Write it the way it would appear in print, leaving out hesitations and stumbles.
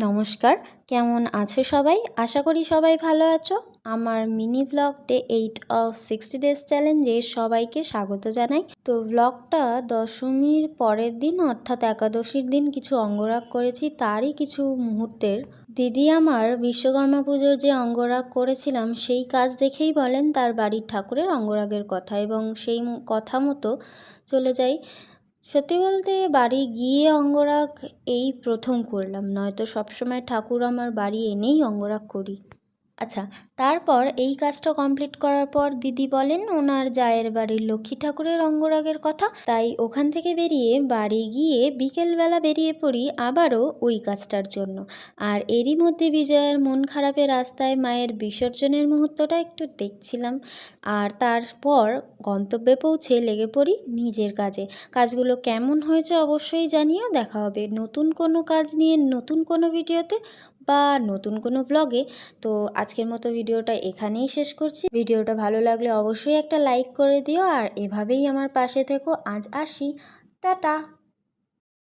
নমস্কার, কেমন আছো সবাই? আশা করি সবাই ভালো আছো। আমার mini blog day 8 of 60 days চ্যালেঞ্জে সবাইকে স্বাগত জানাই। তো ব্লগটা দশমীর পরের দিন অর্থাৎ একাদশীর দিন কিছু অঙ্গরাগ করেছি, তারই কিছু মুহূর্তের। দিদি আমার বিশ্বকর্মা পুজোর যে অঙ্গরাগ করেছিলাম সেই কাজ দেখেই বলেন তার বাড়ির ঠাকুরের অঙ্গরাগের কথা, এবং সেই কথা মতো চলে যাই। সত্যি বলতে বাড়ি গিয়ে অঙ্গরাগ এই প্রথম করলাম, নয়তো সবসময় ঠাকুর আমার বাড়ি এনেই অঙ্গরাগ করি। আচ্ছা, তারপর এই কাজটা কমপ্লিট করার পর দিদি বলেন ওনার জায়ের বাড়ির লক্ষ্মী ঠাকুরের অঙ্গরাগের কথা, তাই ওখান থেকে বেরিয়ে বাড়ি গিয়ে বিকেলবেলা বেরিয়ে পড়ি আবারও ওই কাজটার জন্য। আর এরই মধ্যে বিজয়ের মন খারাপে রাস্তায় মায়ের বিসর্জনের মুহূর্তটা একটু দেখছিলাম, আর তারপর গন্তব্যে পৌঁছে লেগে পড়ি নিজের কাজে। কাজগুলো কেমন হয়েছে অবশ্যই জানিও। দেখা হবে নতুন কোনো কাজ নিয়ে নতুন কোনো ভিডিওতে বা নতুন কোনো ব্লগে। তো আজকের মতো ভিডিওটা এখানেই শেষ করছি। ভিডিওটা ভালো লাগলে অবশ্যই একটা লাইক করে দিও, আর এভাবেই আমার পাশে থেকো। আজ আসি, টাটা।